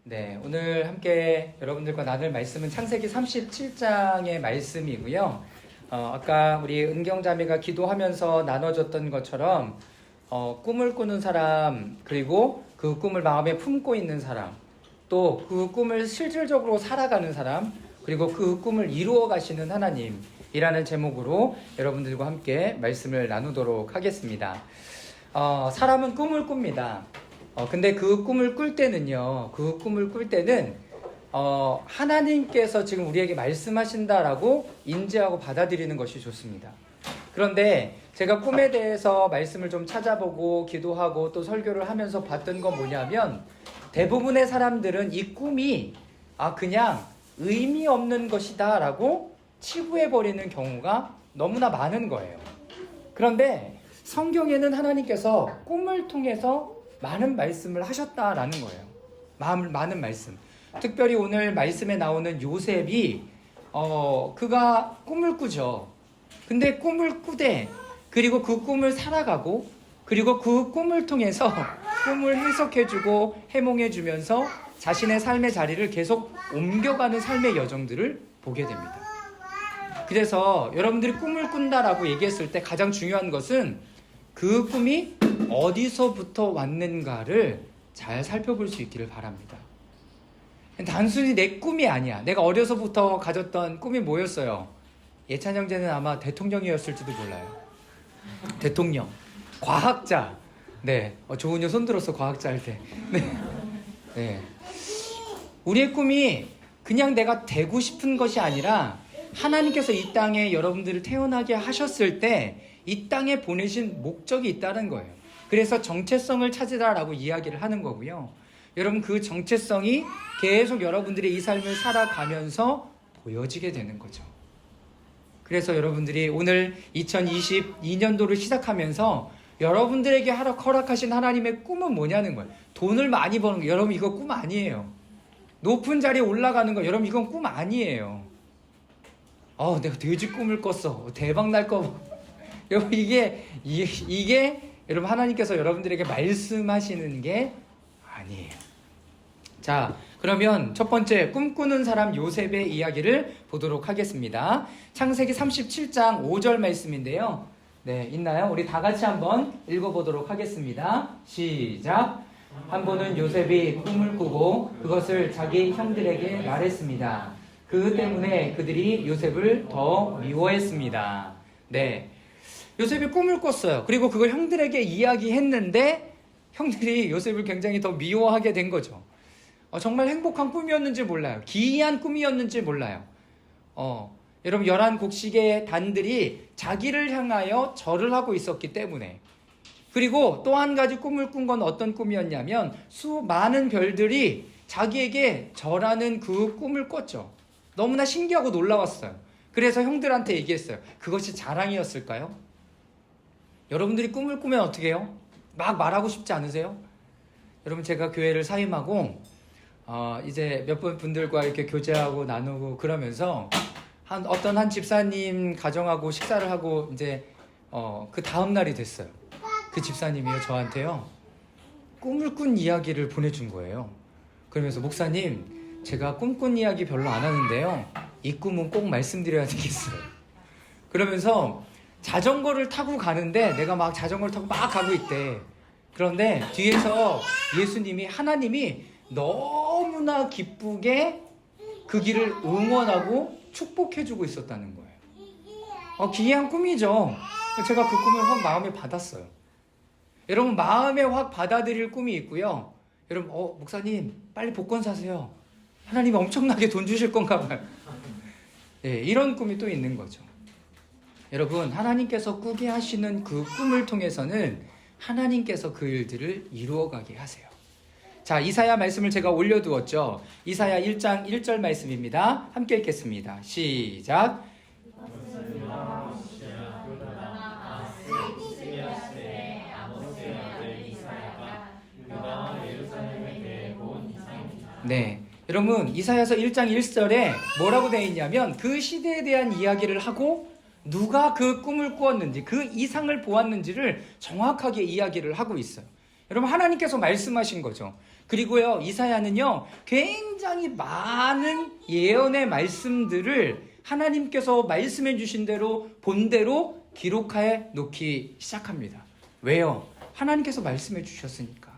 네, 오늘 함께 여러분들과 나눌 말씀은 창세기 37장의 말씀이고요. 아까 우리 은경자매가 기도하면서 나눠줬던 것처럼 꿈을 꾸는 사람, 그리고 그 꿈을 마음에 품고 있는 사람, 또 그 꿈을 실질적으로 살아가는 사람, 그리고 그 꿈을 이루어 가시는 하나님이라는 제목으로 여러분들과 함께 말씀을 나누도록 하겠습니다. 사람은 꿈을 꿉니다. 근데 그 꿈을 꿀 때는요, 하나님께서 지금 우리에게 말씀하신다라고 인지하고 받아들이는 것이 좋습니다. 그런데 제가 꿈에 대해서 말씀을 좀 찾아보고 기도하고 또 설교를 하면서 봤던 건 뭐냐면, 대부분의 사람들은 이 꿈이 그냥 의미 없는 것이다 라고 치부해버리는 경우가 너무나 많은 거예요. 그런데 성경에는 하나님께서 꿈을 통해서 많은 말씀을 하셨다라는 거예요. 많은 말씀. 특별히 오늘 말씀에 나오는 요셉이 그가 꿈을 꾸죠. 근데 꿈을 꾸되, 그리고 그 꿈을 살아가고, 그리고 그 꿈을 통해서 꿈을 해석해주고 해몽해주면서 자신의 삶의 자리를 계속 옮겨가는 삶의 여정들을 보게 됩니다. 그래서 여러분들이 꿈을 꾼다라고 얘기했을 때 가장 중요한 것은 그 꿈이 어디서부터 왔는가를 잘 살펴볼 수 있기를 바랍니다. 단순히 내 꿈이 아니야. 내가 어려서부터 가졌던 꿈이 뭐였어요? 예찬 형제는 아마 대통령이었을지도 몰라요. 대통령, 과학자. 네, 조은유 손 들었어, 과학자 할 때. 네. 우리의 꿈이 그냥 내가 되고 싶은 것이 아니라 하나님께서 이 땅에 여러분들을 태어나게 하셨을 때 이 땅에 보내신 목적이 있다는 거예요. 그래서 정체성을 찾으라라고 이야기를 하는 거고요. 여러분, 그 정체성이 계속 여러분들의 이 삶을 살아가면서 보여지게 되는 거죠. 그래서 여러분들이 오늘 2022년도를 시작하면서 여러분들에게 허락하신 하나님의 꿈은 뭐냐는 거예요. 돈을 많이 버는 거. 여러분, 이거 꿈 아니에요. 높은 자리에 올라가는 거. 여러분, 이건 꿈 아니에요. 내가 돼지 꿈을 꿨어. 대박 날 거. 여러분, 이게 여러분, 하나님께서 여러분들에게 말씀하시는 게 아니에요. 자, 그러면 첫 번째 꿈꾸는 사람 요셉의 이야기를 보도록 하겠습니다. 창세기 37장 5절 말씀인데요. 네, 있나요? 우리 다 같이 한번 읽어보도록 하겠습니다. 시작. 한 번은 요셉이 꿈을 꾸고 그것을 자기 형들에게 말했습니다. 그 때문에 그들이 요셉을 더 미워했습니다. 네, 요셉이 꿈을 꿨어요. 그리고 그걸 형들에게 이야기했는데 형들이 요셉을 굉장히 더 미워하게 된 거죠. 정말 행복한 꿈이었는지 몰라요. 기이한 꿈이었는지 몰라요. 여러분, 11곡식의 단들이 자기를 향하여 절을 하고 있었기 때문에. 그리고 또 한 가지 꿈을 꾼 건 어떤 꿈이었냐면, 수많은 별들이 자기에게 절하는 그 꿈을 꿨죠. 너무나 신기하고 놀라웠어요. 그래서 형들한테 얘기했어요. 그것이 자랑이었을까요? 여러분들이 꿈을 꾸면 어떻게 해요? 막 말하고 싶지 않으세요? 여러분, 제가 교회를 사임하고 이제 몇 분들과 이렇게 교제하고 나누고 그러면서 어떤 한 집사님 가정하고 식사를 하고 이제 그 다음 날이 됐어요. 그 집사님이요, 저한테요, 꿈을 꾼 이야기를 보내준 거예요. 그러면서, 목사님, 제가 꿈꾼 이야기 별로 안 하는데요, 이 꿈은 꼭 말씀드려야 되겠어요. 그러면서 자전거를 타고 가는데, 내가 막 자전거를 타고 막 가고 있대. 그런데 뒤에서 하나님이 너무나 기쁘게 그 길을 응원하고 축복해주고 있었다는 거예요. 기이한 꿈이죠. 제가 그 꿈을 확 마음에 받았어요. 여러분, 마음에 확 받아들일 꿈이 있고요. 여러분, 목사님, 빨리 복권 사세요. 하나님이 엄청나게 돈 주실 건가 봐요. 네, 이런 꿈이 또 있는 거죠. 여러분, 하나님께서 꾸게 하시는 그 꿈을 통해서는 하나님께서 그 일들을 이루어가게 하세요. 자, 이사야 말씀을 제가 올려두었죠. 이사야 1장 1절 말씀입니다. 함께 읽겠습니다. 시작. 네, 여러분, 이사야서 1장 1절에 뭐라고 되어 있냐면, 그 시대에 대한 이야기를 하고 누가 그 꿈을 꾸었는지, 그 이상을 보았는지를 정확하게 이야기를 하고 있어요. 여러분, 하나님께서 말씀하신 거죠. 그리고요, 이사야는요, 굉장히 많은 예언의 말씀들을 하나님께서 말씀해 주신 대로, 본대로 기록해 놓기 시작합니다. 왜요? 하나님께서 말씀해 주셨으니까.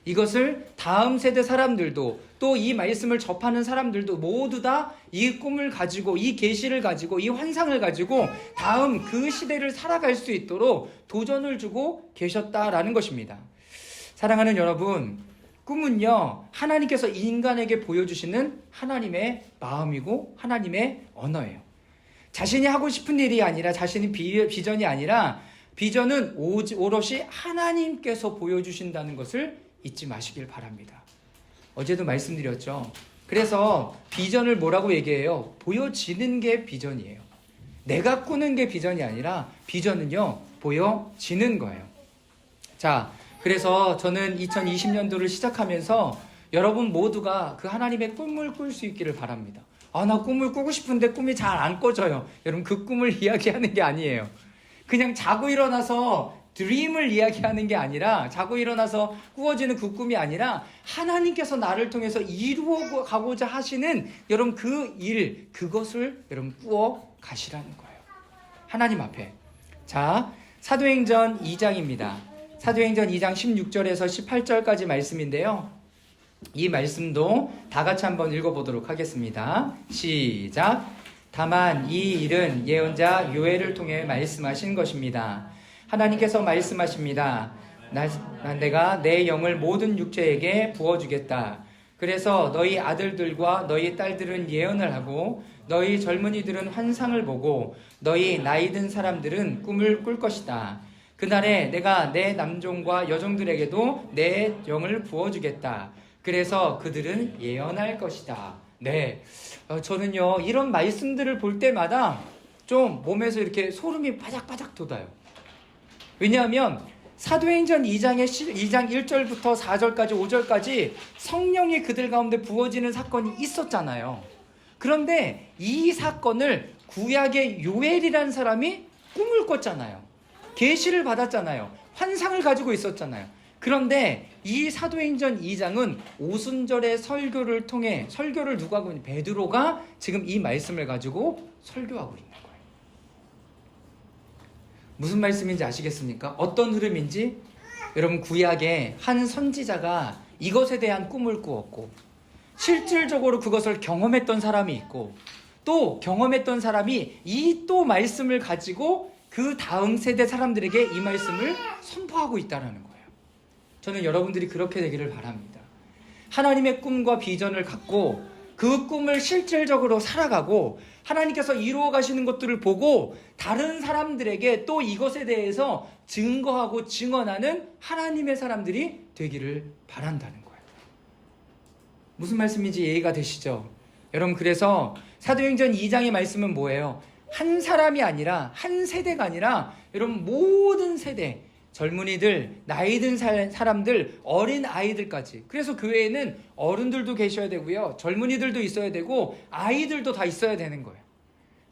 이것을 다음 세대 사람들도, 또 이 말씀을 접하는 사람들도 모두 다 이 꿈을 가지고, 이 계시를 가지고, 이 환상을 가지고 다음 그 시대를 살아갈 수 있도록 도전을 주고 계셨다라는 것입니다. 사랑하는 여러분, 꿈은요, 하나님께서 인간에게 보여주시는 하나님의 마음이고 하나님의 언어예요. 자신이 하고 싶은 일이 아니라, 자신이 비전이 아니라, 비전은 오롯이 하나님께서 보여주신다는 것을 잊지 마시길 바랍니다. 어제도 말씀드렸죠. 그래서 비전을 뭐라고 얘기해요? 보여지는 게 비전이에요. 내가 꾸는 게 비전이 아니라, 비전은요, 보여지는 거예요. 자, 그래서 저는 2020년도를 시작하면서 여러분 모두가 그 하나님의 꿈을 꿀 수 있기를 바랍니다. 나 꿈을 꾸고 싶은데 꿈이 잘 안 꿔져요. 여러분, 그 꿈을 이야기하는 게 아니에요. 그냥 자고 일어나서 드림을 이야기하는 게 아니라, 자고 일어나서 꾸어지는 그 꿈이 아니라, 하나님께서 나를 통해서 이루어 가고자 하시는 여러분 그 일, 그것을 여러분 꾸어 가시라는 거예요. 하나님 앞에. 자, 사도행전 2장입니다. 사도행전 2장 16절에서 18절까지 말씀인데요. 이 말씀도 다 같이 한번 읽어보도록 하겠습니다. 시작. 다만 이 일은 예언자 요엘을 통해 말씀하신 것입니다. 하나님께서 말씀하십니다. 내가 내 영을 모든 육체에게 부어주겠다. 그래서 너희 아들들과 너희 딸들은 예언을 하고, 너희 젊은이들은 환상을 보고, 너희 나이 든 사람들은 꿈을 꿀 것이다. 그날에 내가 내 남종과 여종들에게도 내 영을 부어주겠다. 그래서 그들은 예언할 것이다. 네, 저는요, 이런 말씀들을 볼 때마다 좀 몸에서 이렇게 소름이 바작바작 돋아요. 왜냐하면 사도행전 2장 1절부터 4절까지 5절까지 성령이 그들 가운데 부어지는 사건이 있었잖아요. 그런데 이 사건을 구약의 요엘이라는 사람이 꿈을 꿨잖아요. 계시를 받았잖아요. 환상을 가지고 있었잖아요. 그런데 이 사도행전 2장은 오순절의 설교를 통해, 설교를 누가 하고 있는, 베드로가 지금 이 말씀을 가지고 설교하고 있는 거예요. 무슨 말씀인지 아시겠습니까? 어떤 흐름인지? 여러분, 구약에 한 선지자가 이것에 대한 꿈을 꾸었고, 실질적으로 그것을 경험했던 사람이 있고, 또 경험했던 사람이 이 또 말씀을 가지고 그 다음 세대 사람들에게 이 말씀을 선포하고 있다는 거예요. 저는 여러분들이 그렇게 되기를 바랍니다. 하나님의 꿈과 비전을 갖고 그 꿈을 실질적으로 살아가고, 하나님께서 이루어 가시는 것들을 보고 다른 사람들에게 또 이것에 대해서 증거하고 증언하는 하나님의 사람들이 되기를 바란다는 거예요. 무슨 말씀인지 이해가 되시죠? 여러분, 그래서 사도행전 2장의 말씀은 뭐예요? 한 사람이 아니라, 한 세대가 아니라, 여러분 모든 세대, 젊은이들, 나이 든 사람들, 어린 아이들까지. 그래서 교회에는 어른들도 계셔야 되고요, 젊은이들도 있어야 되고, 아이들도 다 있어야 되는 거예요.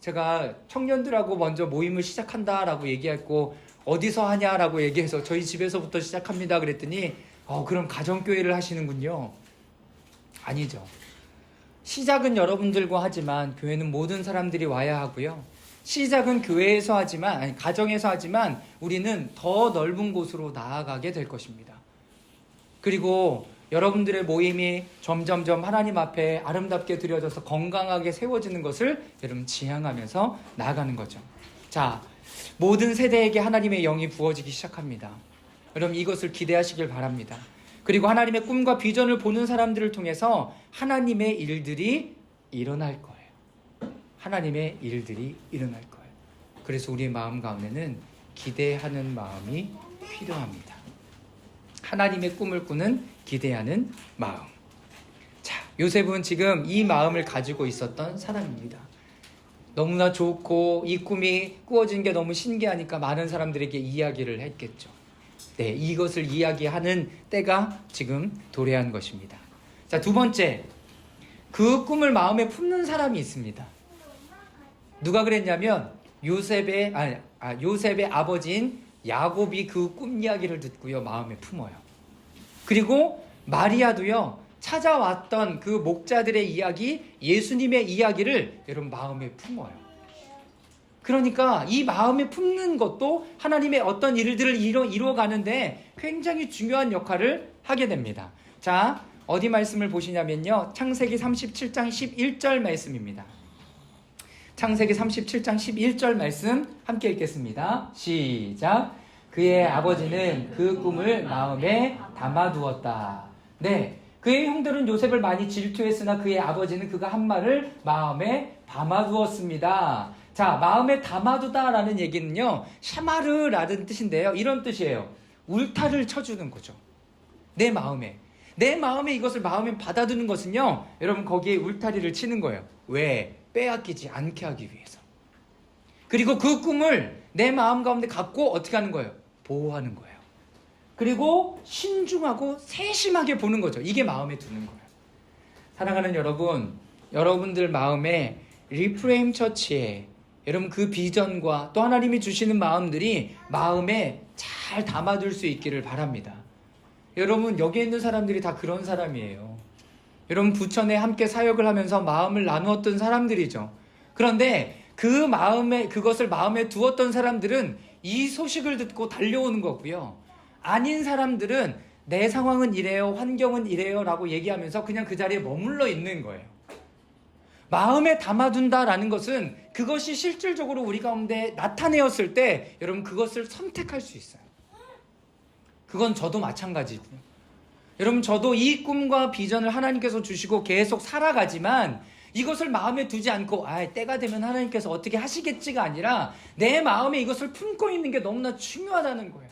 제가 청년들하고 먼저 모임을 시작한다라고 얘기했고, 어디서 하냐라고 얘기해서 저희 집에서부터 시작합니다 그랬더니, 그럼 가정교회를 하시는군요. 아니죠. 시작은 여러분들과 하지만 교회는 모든 사람들이 와야 하고요, 시작은 교회에서 하지만, 아니 가정에서 하지만, 우리는 더 넓은 곳으로 나아가게 될 것입니다. 그리고 여러분들의 모임이 점점점 하나님 앞에 아름답게 드려져서 건강하게 세워지는 것을 여러분 지향하면서 나아가는 거죠. 자, 모든 세대에게 하나님의 영이 부어지기 시작합니다. 여러분, 이것을 기대하시길 바랍니다. 그리고 하나님의 꿈과 비전을 보는 사람들을 통해서 하나님의 일들이 일어날 거예요. 하나님의 일들이 일어날 거예요. 그래서 우리의 마음 가운데는 기대하는 마음이 필요합니다. 하나님의 꿈을 꾸는 기대하는 마음. 자, 요셉은 지금 이 마음을 가지고 있었던 사람입니다. 너무나 좋고 이 꿈이 꾸어진 게 너무 신기하니까 많은 사람들에게 이야기를 했겠죠. 네, 이것을 이야기하는 때가 지금 도래한 것입니다. 자, 두 번째, 그 꿈을 마음에 품는 사람이 있습니다. 누가 그랬냐면 요셉의 아버지인 야곱이 그 꿈 이야기를 듣고요, 마음에 품어요. 그리고 마리아도요, 찾아왔던 그 목자들의 이야기, 예수님의 이야기를 여러분 마음에 품어요. 그러니까 이 마음에 품는 것도 하나님의 어떤 일들을 이루어가는데 굉장히 중요한 역할을 하게 됩니다. 자, 어디 말씀을 보시냐면요, 창세기 37장 11절 말씀입니다. 창세기 37장 11절 말씀 함께 읽겠습니다. 시작. 그의 아버지는 그 꿈을 마음에 담아두었다. 네, 그의 형들은 요셉을 많이 질투했으나 그의 아버지는 그가 한 말을 마음에 담아두었습니다. 자, 마음에 담아두다라는 얘기는요, 샤마르라는 뜻인데요, 이런 뜻이에요. 울타리를 쳐주는 거죠. 내 마음에 이것을 마음에 받아두는 것은요, 여러분 거기에 울타리를 치는 거예요. 왜? 빼앗기지 않게 하기 위해서. 그리고 그 꿈을 내 마음 가운데 갖고 어떻게 하는 거예요? 보호하는 거예요. 그리고 신중하고 세심하게 보는 거죠. 이게 마음에 두는 거예요. 사랑하는 여러분, 여러분들 마음에 리프레임 처치에 여러분 그 비전과 또 하나님이 주시는 마음들이 마음에 잘 담아둘 수 있기를 바랍니다. 여러분, 여기 있는 사람들이 다 그런 사람이에요. 여러분, 부천에 함께 사역을 하면서 마음을 나누었던 사람들이죠. 그런데 그것을 마음에 두었던 사람들은 이 소식을 듣고 달려오는 거고요. 아닌 사람들은 내 상황은 이래요, 환경은 이래요 라고 얘기하면서 그냥 그 자리에 머물러 있는 거예요. 마음에 담아둔다라는 것은 그것이 실질적으로 우리 가운데 나타내었을 때 여러분 그것을 선택할 수 있어요. 그건 저도 마찬가지고요. 여러분, 저도 이 꿈과 비전을 하나님께서 주시고 계속 살아가지만 이것을 마음에 두지 않고 때가 되면 하나님께서 어떻게 하시겠지가 아니라 내 마음에 이것을 품고 있는 게 너무나 중요하다는 거예요.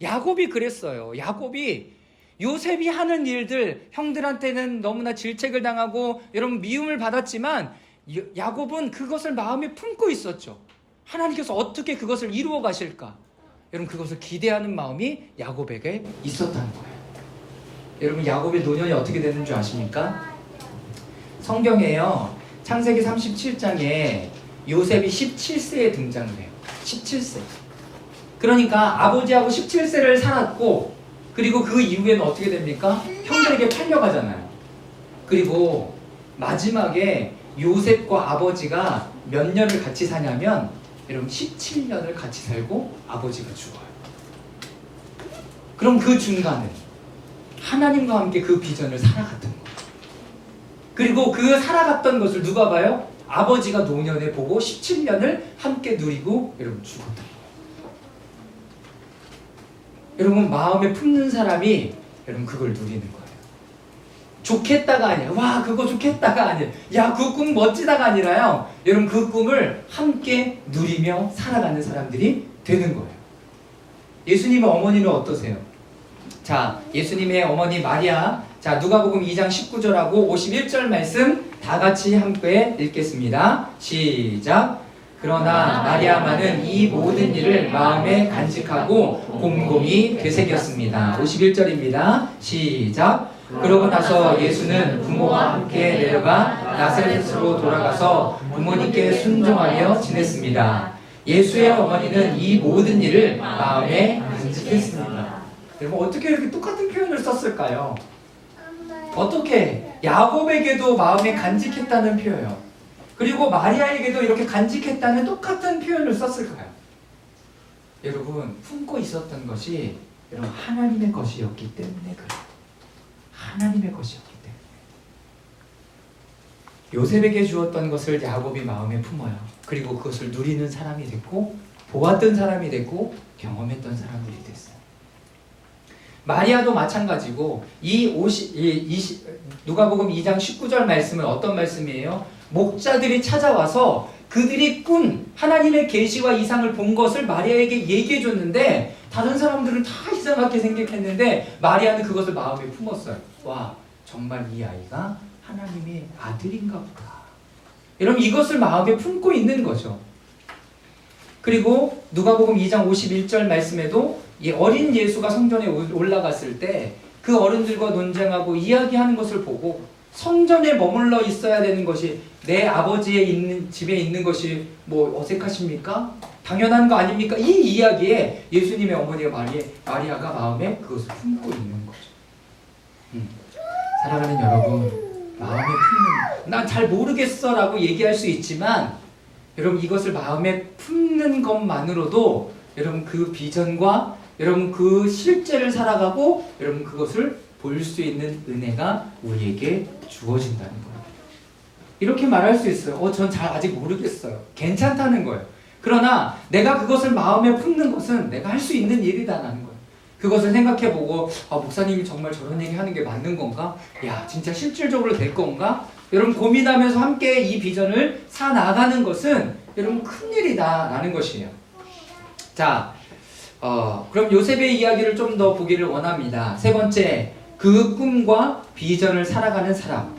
야곱이 그랬어요. 야곱이 요셉이 하는 일들, 형들한테는 너무나 질책을 당하고 여러분 미움을 받았지만 야곱은 그것을 마음에 품고 있었죠. 하나님께서 어떻게 그것을 이루어 가실까? 여러분, 그것을 기대하는 마음이 야곱에게 있었다는 거예요. 여러분, 야곱의 노년이 어떻게 되는 줄 아십니까? 성경에요, 창세기 37장에 요셉이 17세에 등장을 해요. 17세. 그러니까 아버지하고 17세를 살았고, 그리고 그 이후에는 어떻게 됩니까? 형들에게 팔려가잖아요. 그리고 마지막에 요셉과 아버지가 몇 년을 같이 사냐면 여러분 17년을 같이 살고 아버지가 죽어요. 그럼 그 중간에 하나님과 함께 그 비전을 살아갔던 거예요. 그리고 그 살아갔던 것을 누가 봐요? 아버지가 노년에 보고 17년을 함께 누리고 여러분 죽었던 거예요. 여러분, 마음에 품는 사람이 여러분 그걸 누리는 거예요. 좋겠다가 아니에요. 와, 그거 좋겠다가 아니에요. 야, 그 꿈 멋지다가 아니라요. 여러분, 그 꿈을 함께 누리며 살아가는 사람들이 되는 거예요. 예수님의 어머니는 어떠세요? 자, 예수님의 어머니 마리아. 자, 누가복음 2장 19절하고 51절 말씀 다 같이 함께 읽겠습니다. 시작. 그러나 마리아만은 이 모든 일을 마음에 간직하고 곰곰이 되새겼습니다. 51절입니다. 시작. 그러고 나서 예수는 부모와 함께 내려가 나사렛으로 돌아가서 부모님께 순종하며 지냈습니다. 예수의 어머니는 이 모든 일을 마음에 간직했습니다. 여러분, 어떻게 이렇게 똑같은 표현을 썼을까요? 어떻게? 야곱에게도 마음에 간직했다는 표현, 그리고 마리아에게도 이렇게 간직했다는 똑같은 표현을 썼을까요? 여러분, 품고 있었던 것이 여러분 하나님의 것이었기 때문에 그래요. 하나님의 것이었기 때문에. 요셉에게 주었던 것을 야곱이 마음에 품어요. 그리고 그것을 누리는 사람이 됐고, 보았던 사람이 됐고, 경험했던 사람들이 됐어요. 마리아도 마찬가지고, 누가복음 2장 19절 말씀은 어떤 말씀이에요? 목자들이 찾아와서 그들이 꾼 하나님의 계시와 이상을 본 것을 마리아에게 얘기해 줬는데, 다른 사람들은 다 이상하게 생각했는데 마리아는 그것을 마음에 품었어요. 와, 정말 이 아이가 하나님의 아들인가 보다. 여러분, 이것을 마음에 품고 있는 거죠. 그리고 누가복음 2장 51절 말씀에도 이 어린 예수가 성전에 올라갔을 때 그 어른들과 논쟁하고 이야기하는 것을 보고, 성전에 머물러 있어야 되는 것이 내 아버지의 집에 있는 것이 뭐 어색하십니까? 당연한 거 아닙니까? 이 이야기에 예수님의 어머니가 마리아가 마음에 그것을 품고 있는 거죠. 사랑하는 여러분, 마음에 품는, 난 잘 모르겠어 라고 얘기할 수 있지만 여러분 이것을 마음에 품는 것만으로도 여러분 그 비전과 여러분 그 실제를 살아가고 여러분 그것을 볼 수 있는 은혜가 우리에게 주어진다는 거예요. 이렇게 말할 수 있어요. 전 잘 아직 모르겠어요. 괜찮다는 거예요. 그러나 내가 그것을 마음에 품는 것은 내가 할 수 있는 일이다라는 거예요. 그것을 생각해보고 목사님이 정말 저런 얘기 하는 게 맞는 건가? 야, 진짜 실질적으로 될 건가? 여러분 고민하면서 함께 이 비전을 사나가는 것은 여러분 큰일이다라는 것이에요. 자, 그럼 요셉의 이야기를 좀 더 보기를 원합니다. 세 번째, 그 꿈과 비전을 살아가는 사람.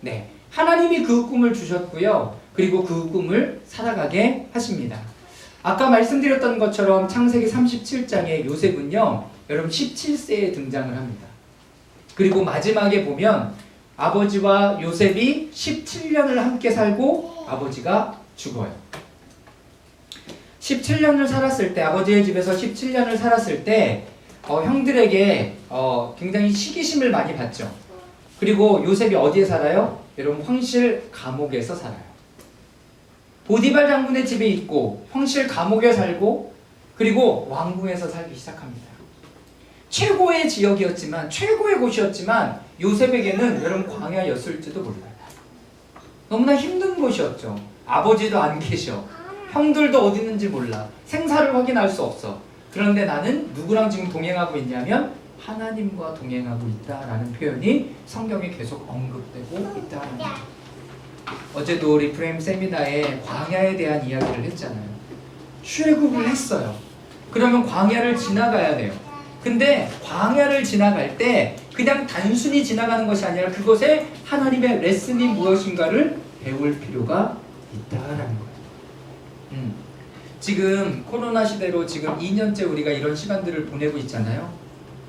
네, 하나님이 그 꿈을 주셨고요. 그리고 그 꿈을 살아가게 하십니다. 아까 말씀드렸던 것처럼 창세기 37장에 요셉은요, 여러분 17세에 등장을 합니다. 그리고 마지막에 보면 아버지와 요셉이 17년을 함께 살고 아버지가 죽어요. 17년을 살았을 때, 아버지의 집에서 17년을 살았을 때 형들에게 굉장히 시기심을 많이 받죠. 그리고 요셉이 어디에 살아요? 여러분 황실 감옥에서 살아요. 보디발 장군의 집에 있고 황실 감옥에 살고 그리고 왕궁에서 살기 시작합니다. 최고의 지역이었지만, 최고의 곳이었지만 요셉에게는 여러분 광야였을지도 몰라요. 너무나 힘든 곳이었죠. 아버지도 안 계셔. 형들도 어디 있는지 몰라. 생사를 확인할 수 없어. 그런데 나는 누구랑 지금 동행하고 있냐면 하나님과 동행하고 있다라는 표현이 성경에 계속 언급되고 있다는 거예요. 어제도 우리 프레임 세미나에 광야에 대한 이야기를 했잖아요. 출애굽을 했어요. 그러면 광야를 지나가야 돼요. 근데 광야를 지나갈 때 그냥 단순히 지나가는 것이 아니라 그것에 하나님의 레슨이 무엇인가를 배울 필요가 있다라는 거예요. 지금 코로나 시대로 지금 2년째 우리가 이런 시간들을 보내고 있잖아요.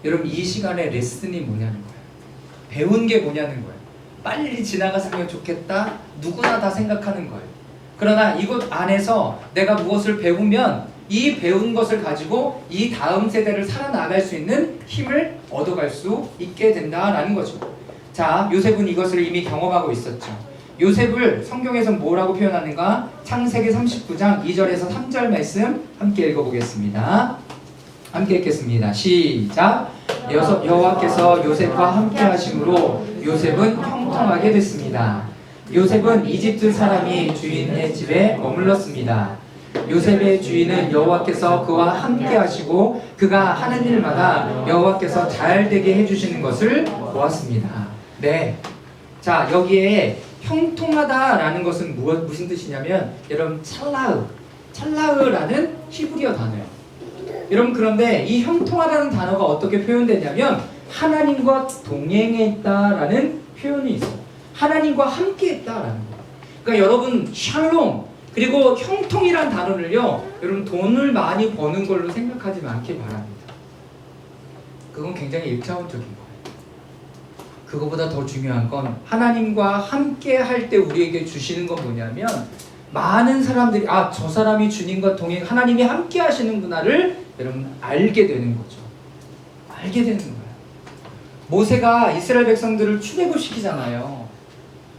여러분 이 시간에 레슨이 뭐냐는 거예요. 배운 게 뭐냐는 거예요. 빨리 지나갔으면 좋겠다. 누구나 다 생각하는 거예요. 그러나 이곳 안에서 내가 무엇을 배우면 이 배운 것을 가지고 이 다음 세대를 살아나갈 수 있는 힘을 얻어갈 수 있게 된다라는 거죠. 자, 요셉은 이것을 이미 경험하고 있었죠. 요셉을 성경에서 뭐라고 표현하는가? 창세기 39장 2절에서 3절 말씀 함께 읽어보겠습니다. 함께 읽겠습니다. 시작. 여호와께서 요셉과 함께 하심으로 요셉은 형통하게 됐습니다. 요셉은 이집트 사람이 주인의 집에 머물렀습니다. 요셉의 주인은 여호와께서 그와 함께 하시고 그가 하는 일마다 여호와께서 잘 되게 해주시는 것을 보았습니다. 네. 자, 여기에 형통하다라는 것은 무슨 뜻이냐면 여러분 찰라으라는 히브리어 단어예요. 여러분 그런데 이 형통하다는 단어가 어떻게 표현되냐면 하나님과 동행했다라는 표현이 있어요. 하나님과 함께했다라는 거예요. 그러니까 여러분 샬롬 그리고 형통이란 단어를요 여러분 돈을 많이 버는 걸로 생각하지 않길 바랍니다. 그건 굉장히 1차원적인 거예요. 그거보다 더 중요한 건 하나님과 함께 할 때 우리에게 주시는 건 뭐냐면 많은 사람들이 저 사람이 주님과 동행 하나님이 함께 하시는구나를 여러분 알게 되는 거죠. 알게 되는 거예요. 모세가 이스라엘 백성들을 출애굽시키잖아요.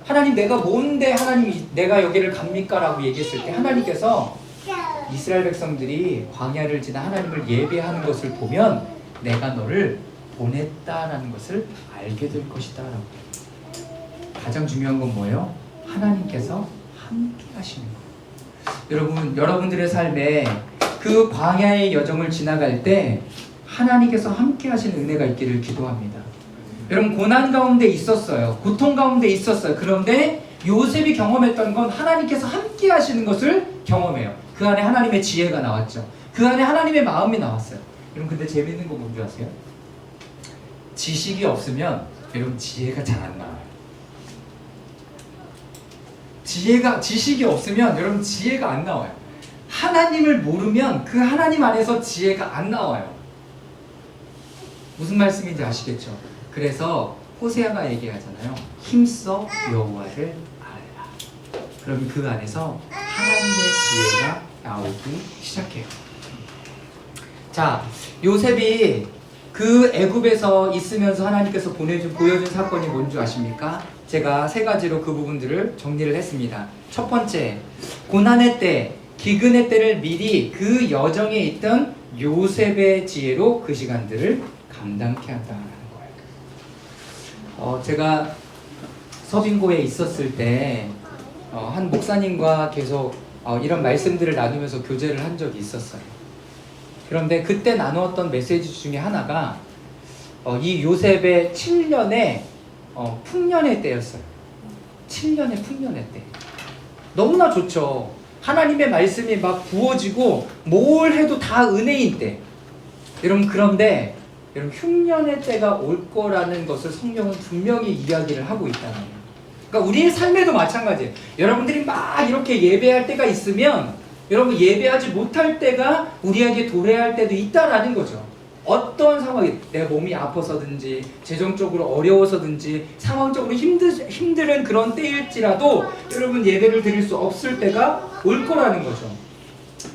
하나님 내가 뭔데 하나님이 내가 여기를 갑니까? 라고 얘기했을 때 하나님께서 이스라엘 백성들이 광야를 지나 하나님을 예배하는 것을 보면 내가 너를 보냈다라는 것을 알게 될 것이다 라고. 가장 중요한 건 뭐예요? 하나님께서 함께 하시는 거예요. 여러분들의 삶에 그 광야의 여정을 지나갈 때 하나님께서 함께 하시는 은혜가 있기를 기도합니다. 여러분 고난 가운데 있었어요. 고통 가운데 있었어요. 그런데 요셉이 경험했던 건 하나님께서 함께 하시는 것을 경험해요. 그 안에 하나님의 지혜가 나왔죠. 그 안에 하나님의 마음이 나왔어요. 여러분 근데 재밌는 거 뭔지 아세요? 지식이 없으면 여러분 지혜가 잘 안 나와요. 지식이 없으면 여러분 지혜가 안 나와요. 하나님을 모르면 그 하나님 안에서 지혜가 안 나와요. 무슨 말씀인지 아시겠죠? 그래서 호세아가 얘기하잖아요. 힘써 여호와를 알라. 그럼 그 안에서 하나님의 지혜가 나오기 시작해요. 자, 요셉이 그 애굽에서 있으면서 하나님께서 보여준 사건이 뭔지 아십니까? 제가 세 가지로 그 부분들을 정리를 했습니다. 첫 번째, 고난의 때, 기근의 때를 미리 그 여정에 있던 요셉의 지혜로 그 시간들을 감당케 한다는 거예요. 제가 서빙고에 있었을 때 한 목사님과 계속 이런 말씀들을 나누면서 교제를 한 적이 있었어요. 그런데 그때 나누었던 메시지 중에 하나가 이 요셉의 7년의 풍년의 때였어요. 7년의 풍년의 때. 너무나 좋죠. 하나님의 말씀이 막 부어지고 뭘 해도 다 은혜인 때. 여러분, 그런데 여러분, 흉년의 때가 올 거라는 것을 성경은 분명히 이야기를 하고 있다는 거예요. 그러니까 우리의 삶에도 마찬가지예요. 여러분들이 막 이렇게 예배할 때가 있으면 여러분, 예배하지 못할 때가 우리에게 도래할 때도 있다라는 거죠. 어떤 상황이, 내가 몸이 아파서든지 재정적으로 어려워서든지 상황적으로 힘든 그런 때일지라도 여러분, 예배를 드릴 수 없을 때가 올 거라는 거죠.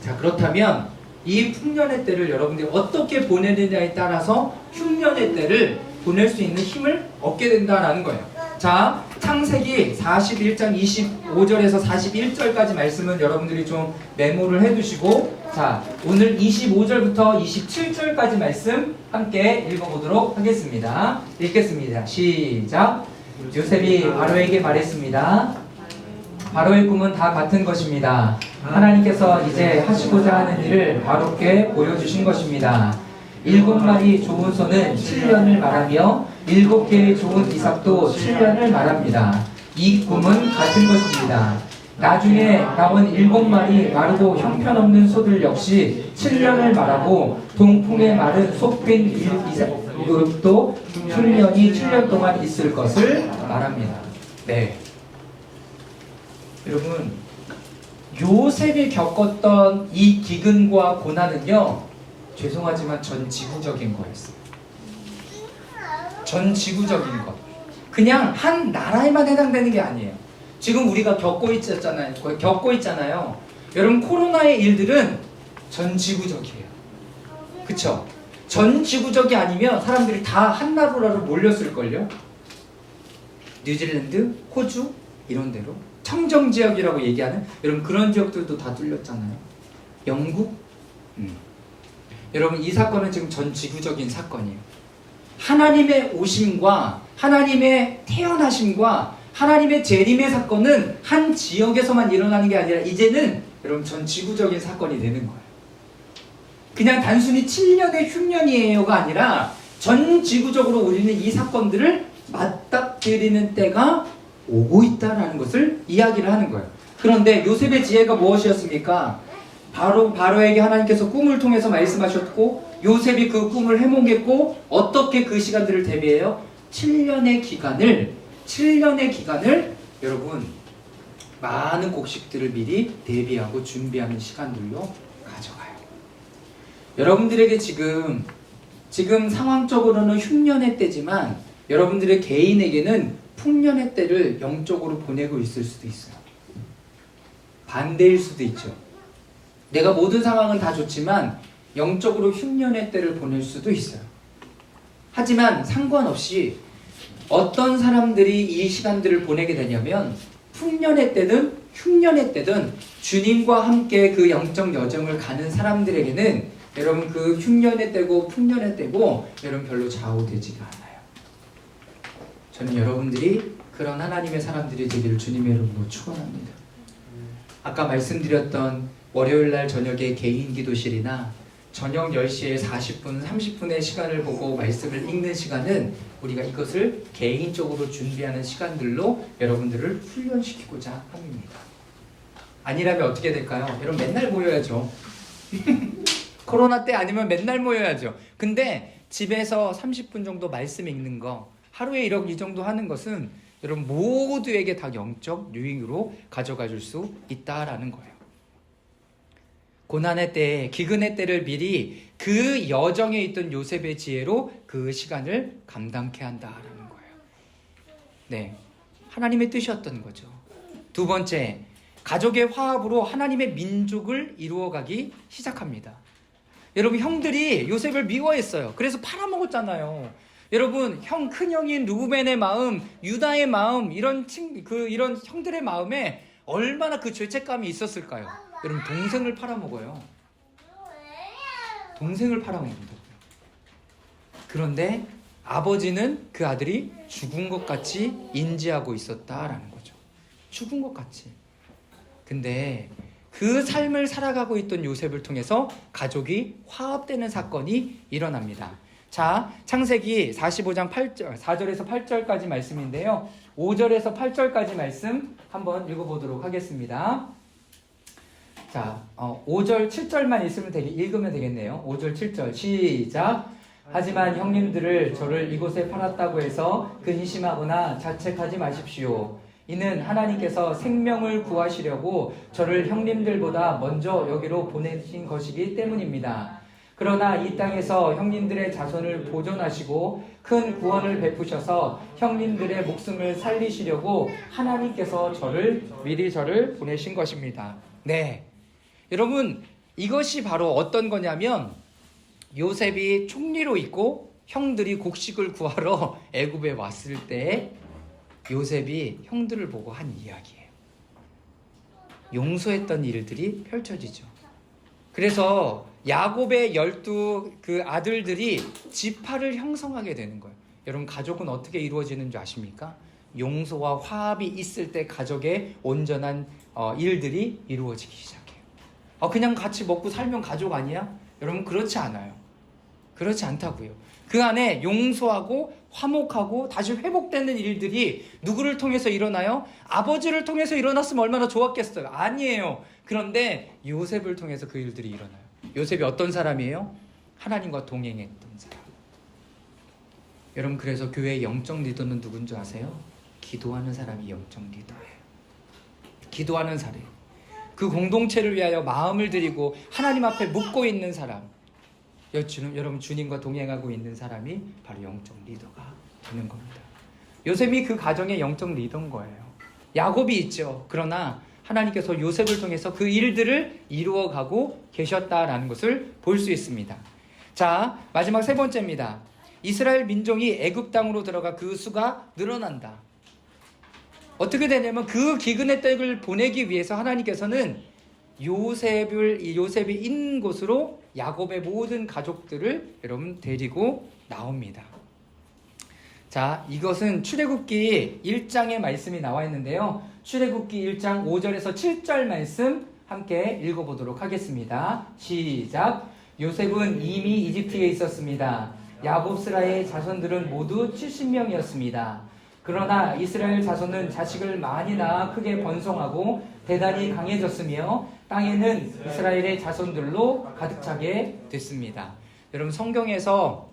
자, 그렇다면 이 풍년의 때를 여러분들이 어떻게 보내느냐에 따라서 흉년의 때를 보낼 수 있는 힘을 얻게 된다라는 거예요. 자, 창세기 41장 25절에서 41절까지 말씀은 여러분들이 좀 메모를 해두시고, 자, 오늘 25절부터 27절까지 말씀 함께 읽어보도록 하겠습니다. 읽겠습니다. 시작. 요셉이 바로에게 말했습니다. 바로의 꿈은 다 같은 것입니다. 하나님께서 이제 하시고자 하는 일을 바로께 보여주신 것입니다. 7마리 좋은 소는 7년을 말하며 7개의 좋은 이삭도 7년을 말합니다. 이 꿈은 같은 것입니다. 나중에 나온 7마리 마르고 형편없는 소들 역시 7년을 말하고 동풍에 마른 속빈 이삭도 흉년이 7년 동안 있을 것을 말합니다. 네. 여러분, 요셉이 겪었던 이 기근과 고난은요, 죄송하지만 전 지구적인 거였어요. 전 지구적인 것. 그냥 한 나라에만 해당되는 게 아니에요. 지금 우리가 겪고 있잖아요. 여러분, 코로나의 일들은 전 지구적이에요. 그쵸? 전 지구적이 아니면 사람들이 다 한 나라로 몰렸을걸요? 뉴질랜드, 호주 이런 데로 청정지역이라고 얘기하는 여러분, 그런 지역들도 다 뚫렸잖아요. 영국? 여러분, 이 사건은 지금 전 지구적인 사건이에요. 하나님의 오심과 하나님의 태어나심과 하나님의 재림의 사건은 한 지역에서만 일어나는 게 아니라 이제는 여러분, 전 지구적인 사건이 되는 거예요. 그냥 단순히 7년의 흉년이에요가 아니라 전 지구적으로 우리는 이 사건들을 맞닥뜨리는 때가 오고 있다라는 것을 이야기를 하는 거예요. 그런데 요셉의 지혜가 무엇이었습니까? 바로에게 하나님께서 꿈을 통해서 말씀하셨고, 요셉이 그 꿈을 해몽했고, 어떻게 그 시간들을 대비해요? 7년의 기간을 여러분, 많은 곡식들을 미리 대비하고 준비하는 시간들로 가져가요. 여러분들에게 지금 상황적으로는 흉년의 때지만 여러분들의 개인에게는 풍년의 때를 영적으로 보내고 있을 수도 있어요. 반대일 수도 있죠. 내가 모든 상황은 다 좋지만 영적으로 흉년의 때를 보낼 수도 있어요. 하지만 상관없이 어떤 사람들이 이 시간들을 보내게 되냐면, 풍년의 때든 흉년의 때든 주님과 함께 그 영적 여정을 가는 사람들에게는 여러분, 그 흉년의 때고 풍년의 때고 여러분, 별로 좌우되지가 않아요. 저는 여러분들이 그런 하나님의 사람들이 되기를 주님의 이름으로 축원합니다. 아까 말씀드렸던 월요일날 저녁에 개인 기도실이나 저녁 10시에 40분, 30분의 시간을 보고 말씀을 읽는 시간은 우리가 이것을 개인적으로 준비하는 시간들로 여러분들을 훈련시키고자 합니다. 아니라면 어떻게 될까요? 여러분, 맨날 모여야죠. 코로나 때 아니면 맨날 모여야죠. 근데 집에서 30분 정도 말씀 읽는 거, 하루에 이 정도 하는 것은 여러분 모두에게 다 영적 유익으로 가져가 줄 수 있다라는 거예요. 고난의 때, 기근의 때를 미리 그 여정에 있던 요셉의 지혜로 그 시간을 감당케 한다라는 거예요. 네, 하나님의 뜻이었던 거죠. 두 번째, 가족의 화합으로 하나님의 민족을 이루어가기 시작합니다. 여러분, 형들이 요셉을 미워했어요. 그래서 팔아먹었잖아요. 여러분, 큰 형인 루벤의 마음, 유다의 마음, 이런 형들의 마음에 얼마나 그 죄책감이 있었을까요? 여러분, 동생을 팔아먹어요. 동생을 팔아먹는다고요. 그런데 아버지는 그 아들이 죽은 것 같이 인지하고 있었다라는 거죠. 죽은 것 같이. 근데 그 삶을 살아가고 있던 요셉을 통해서 가족이 화합되는 사건이 일어납니다. 자, 창세기 45장 4절에서 8절까지 말씀인데요. 5절에서 8절까지 말씀 한번 읽어보도록 하겠습니다. 자, 5절, 7절만 읽으면 되겠네요. 5절, 7절 시작. 하지만 형님들을 저를 이곳에 팔았다고 해서 근심하거나 자책하지 마십시오. 이는 하나님께서 생명을 구하시려고 저를 형님들보다 먼저 여기로 보내신 것이기 때문입니다. 그러나 이 땅에서 형님들의 자손을 보존하시고 큰 구원을 베푸셔서 형님들의 목숨을 살리시려고 하나님께서 미리 저를 보내신 것입니다. 네, 여러분, 이것이 바로 어떤 거냐면 요셉이 총리로 있고 형들이 곡식을 구하러 애굽에 왔을 때 요셉이 형들을 보고 한 이야기예요. 용서했던 일들이 펼쳐지죠. 그래서 야곱의 12 아들들이 지파를 형성하게 되는 거예요. 여러분, 가족은 어떻게 이루어지는 줄 아십니까? 용서와 화합이 있을 때 가족의 온전한 일들이 이루어지기 시작해요. 그냥 같이 먹고 살면 가족 아니야? 여러분, 그렇지 않아요. 그렇지 않다고요. 그 안에 용서하고 화목하고 다시 회복되는 일들이 누구를 통해서 일어나요? 아버지를 통해서 일어났으면 얼마나 좋았겠어요? 아니에요. 그런데 요셉을 통해서 그 일들이 일어나요. 요셉이 어떤 사람이에요? 하나님과 동행했던 사람. 여러분, 그래서 교회의 영적 리더는 누군 줄 아세요? 기도하는 사람이 영적 리더예요. 기도하는 사람. 그 공동체를 위하여 마음을 드리고 하나님 앞에 묻고 있는 사람. 여러분, 주님과 동행하고 있는 사람이 바로 영적 리더가 되는 겁니다. 요셉이 그 가정의 영적 리더인 거예요. 야곱이 있죠. 그러나 하나님께서 요셉을 통해서 그 일들을 이루어가고 계셨다라는 것을 볼 수 있습니다. 자, 마지막 세 번째입니다. 이스라엘 민족이 애굽 땅으로 들어가 그 수가 늘어난다. 어떻게 되냐면 그 기근의 때를 보내기 위해서 하나님께서는 요셉이 있는 곳으로 야곱의 모든 가족들을 여러분 데리고 나옵니다. 자, 이것은 출애굽기 1장의 말씀이 나와 있는데요. 출애굽기 1장 5절에서 7절 말씀 함께 읽어보도록 하겠습니다. 시작. 요셉은 이미 이집트에 있었습니다. 야곱스라의 자손들은 모두 70명이었습니다. 그러나 이스라엘 자손은 자식을 많이 낳아 크게 번성하고 대단히 강해졌으며 땅에는 이스라엘의 자손들로 가득 차게 됐습니다. 여러분, 성경에서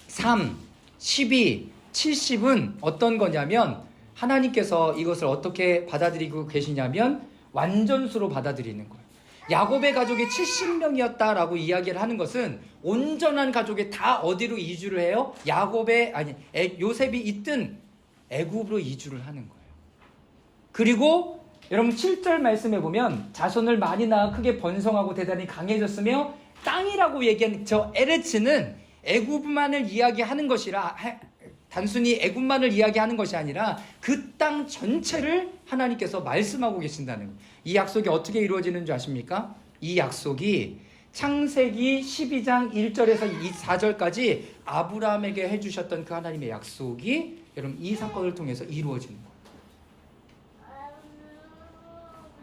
3, 12, 70은 어떤 거냐면 하나님께서 이것을 어떻게 받아들이고 계시냐면 완전수로 받아들이는 거예요. 야곱의 가족이 70명이었다라고 이야기를 하는 것은 온전한 가족이 다 어디로 이주를 해요? 요셉이 있던 애굽으로 이주를 하는 거예요. 그리고 여러분 7절 말씀에 보면 자손을 많이 낳아 크게 번성하고 대단히 강해졌으며 땅이라고 얘기한 저 에레츠는 애굽만을 이야기하는 것이라 단순히 애굽만을 이야기하는 것이 아니라 그 땅 전체를 하나님께서 말씀하고 계신다는 거예요. 이 약속이 어떻게 이루어지는 줄 아십니까? 이 약속이 창세기 12장 1절에서 4절까지 아브라함에게 해주셨던 그 하나님의 약속이 여러분 이 사건을 통해서 이루어지는 거예요.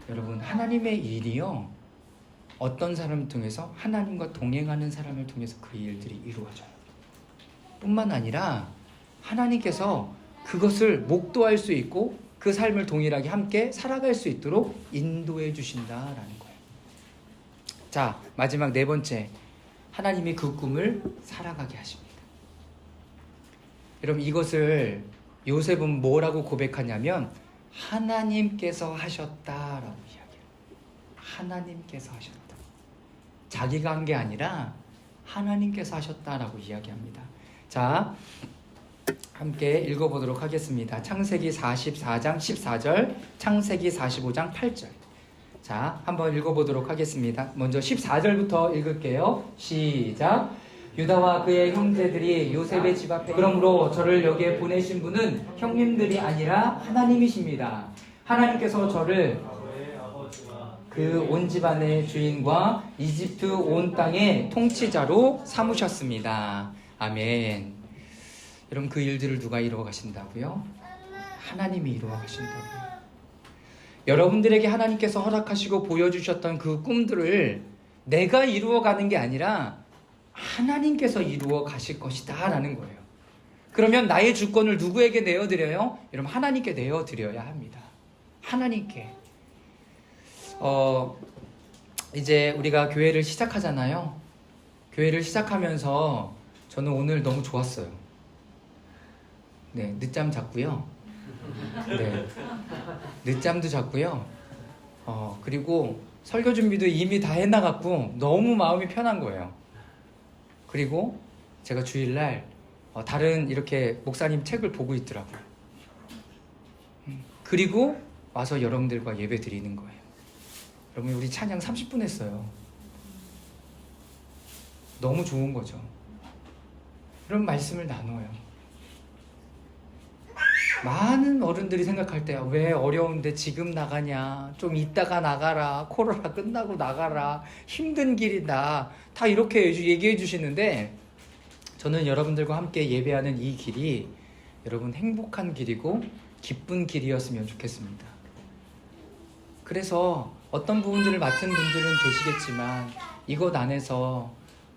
여러분, 하나님의 일이요, 어떤 사람을 통해서? 하나님과 동행하는 사람을 통해서 그 일들이 이루어져요. 뿐만 아니라 하나님께서 그것을 목도할 수 있고 그 삶을 동일하게 함께 살아갈 수 있도록 인도해 주신다라는 거예요. 자, 마지막 네 번째, 하나님이 그 꿈을 살아가게 하십니다. 여러분, 이것을 요셉은 뭐라고 고백하냐면 하나님께서 하셨다라고 이야기해요. 하나님께서 하셨다. 자기가 한 게 아니라 하나님께서 하셨다라고 이야기합니다. 자, 함께 읽어보도록 하겠습니다. 창세기 44장 14절, 창세기 45장 8절. 자, 한번 읽어보도록 하겠습니다. 먼저 14절부터 읽을게요. 시작. 유다와 그의 형제들이 요셉의 집 앞에 그러므로 저를 여기에 보내신 분은 형님들이 아니라 하나님이십니다. 하나님께서 저를 그 온 집안의 주인과 이집트 온 땅의 통치자로 삼으셨습니다. 아멘. 여러분, 그 일들을 누가 이루어 가신다고요? 하나님이 이루어 가신다고요. 여러분들에게 하나님께서 허락하시고 보여주셨던 그 꿈들을 내가 이루어 가는 게 아니라 하나님께서 이루어 가실 것이다 라는 거예요. 그러면 나의 주권을 누구에게 내어드려요? 여러분, 하나님께 내어드려야 합니다. 하나님께. 이제 우리가 교회를 시작하잖아요. 교회를 시작하면서 저는 오늘 너무 좋았어요. 네, 늦잠 잤고요. 네, 늦잠도 잤고요. 그리고 설교 준비도 이미 다 해나갔고 너무 마음이 편한 거예요. 그리고 제가 주일날 다른 이렇게 목사님 책을 보고 있더라고요. 그리고 와서 여러분들과 예배 드리는 거예요. 여러분, 우리 찬양 30분 했어요. 너무 좋은 거죠. 그런 말씀을 나눠요. 많은 어른들이 생각할 때 왜 어려운데 지금 나가냐, 좀 이따가 나가라, 코로나 끝나고 나가라, 힘든 길이다, 다 이렇게 얘기해 주시는데, 저는 여러분들과 함께 예배하는 이 길이 여러분 행복한 길이고 기쁜 길이었으면 좋겠습니다. 그래서 어떤 부분들을 맡은 분들은 계시겠지만 이곳 안에서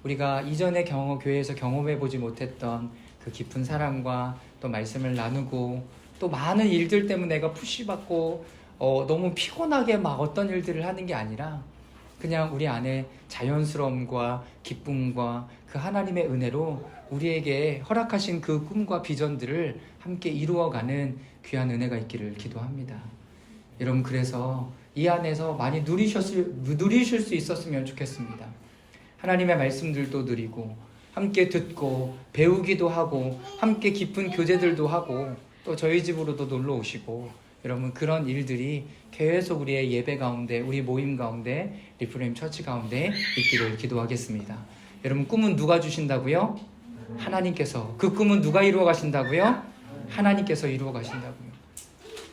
우리가 이전에 교회에서 경험해보지 못했던 그 깊은 사랑과 또 말씀을 나누고 또 많은 일들 때문에 내가 푸시받고 너무 피곤하게 막 어떤 일들을 하는 게 아니라 그냥 우리 안에 자연스러움과 기쁨과 그 하나님의 은혜로 우리에게 허락하신 그 꿈과 비전들을 함께 이루어가는 귀한 은혜가 있기를 기도합니다. 여러분, 그래서 이 안에서 많이 누리실 수 있었으면 좋겠습니다. 하나님의 말씀들도 누리고 함께 듣고 배우기도 하고 함께 깊은 교제들도 하고 또 저희 집으로도 놀러 오시고 여러분, 그런 일들이 계속 우리의 예배 가운데, 우리 모임 가운데, 리프레임 처치 가운데 있기를 기도하겠습니다. 여러분, 꿈은 누가 주신다고요? 하나님께서. 그 꿈은 누가 이루어 가신다고요? 하나님께서 이루어 가신다고요.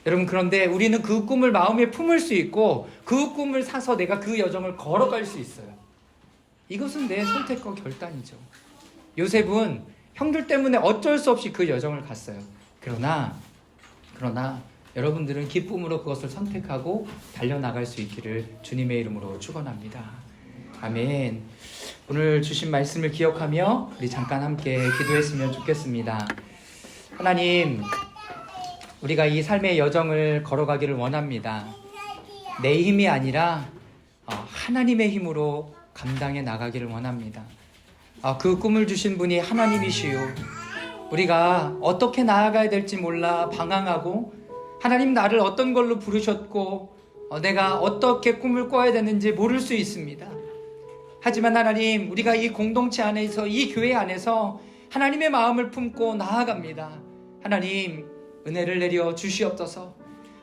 여러분, 그런데 우리는 그 꿈을 마음에 품을 수 있고 그 꿈을 사서 내가 그 여정을 걸어갈 수 있어요. 이것은 내 선택과 결단이죠. 요셉은 형들 때문에 어쩔 수 없이 그 여정을 갔어요. 그러나 여러분들은 기쁨으로 그것을 선택하고 달려나갈 수 있기를 주님의 이름으로 축원합니다. 아멘. 오늘 주신 말씀을 기억하며 우리 잠깐 함께 기도했으면 좋겠습니다. 하나님, 우리가 이 삶의 여정을 걸어가기를 원합니다. 내 힘이 아니라 하나님의 힘으로 감당해 나가기를 원합니다. 그 꿈을 주신 분이 하나님이시요, 우리가 어떻게 나아가야 될지 몰라 방황하고 하나님 나를 어떤 걸로 부르셨고 내가 어떻게 꿈을 꿔야 되는지 모를 수 있습니다. 하지만 하나님, 우리가 이 공동체 안에서, 이 교회 안에서 하나님의 마음을 품고 나아갑니다. 하나님, 은혜를 내려 주시옵소서.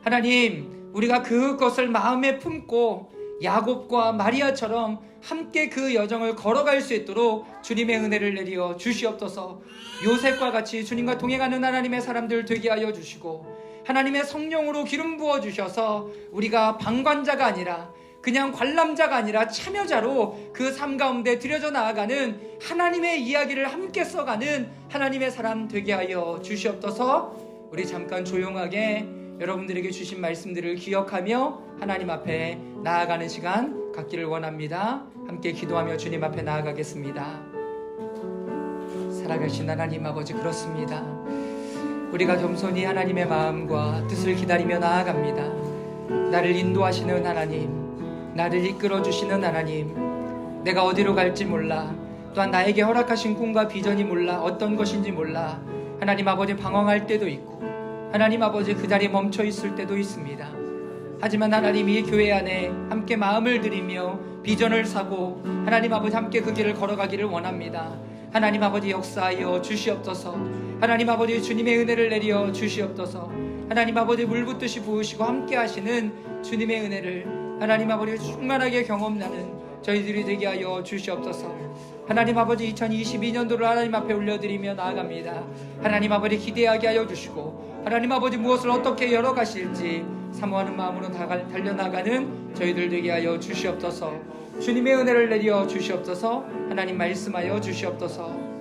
하나님, 우리가 그것을 마음에 품고 야곱과 마리아처럼 함께 그 여정을 걸어갈 수 있도록 주님의 은혜를 내려 주시옵소서. 요셉과 같이 주님과 동행하는 하나님의 사람들 되게 하여 주시고 하나님의 성령으로 기름 부어 주셔서 우리가 방관자가 아니라 그냥 관람자가 아니라 참여자로 그 삶 가운데 들여져 나아가는 하나님의 이야기를 함께 써가는 하나님의 사람 되게 하여 주시옵소서. 우리 잠깐 조용하게 여러분들에게 주신 말씀들을 기억하며 하나님 앞에 나아가는 시간 갖기를 원합니다. 함께 기도하며 주님 앞에 나아가겠습니다. 살아계신 하나님 아버지, 그렇습니다. 우리가 겸손히 하나님의 마음과 뜻을 기다리며 나아갑니다. 나를 인도하시는 하나님, 나를 이끌어주시는 하나님, 내가 어디로 갈지 몰라, 또한 나에게 허락하신 꿈과 비전이 몰라, 어떤 것인지 몰라, 하나님 아버지 방황할 때도 있고 하나님 아버지 그 자리에 멈춰 있을 때도 있습니다. 하지만 하나님, 이 교회 안에 함께 마음을 들이며 비전을 사고 하나님 아버지 함께 그 길을 걸어가기를 원합니다. 하나님 아버지 역사하여 주시옵소서. 하나님 아버지 주님의 은혜를 내려 주시옵소서. 하나님 아버지 물붓듯이 부으시고 함께 하시는 주님의 은혜를 하나님 아버지 충만하게 경험나는 저희들이 되게 하여 주시옵소서. 하나님 아버지 2022년도를 하나님 앞에 올려드리며 나아갑니다. 하나님 아버지 기대하게 하여 주시고 하나님 아버지 무엇을 어떻게 열어가실지 사모하는 마음으로 달려나가는 저희들 되게 하여 주시옵소서. 주님의 은혜를 내려 주시옵소서. 하나님 말씀하여 주시옵소서.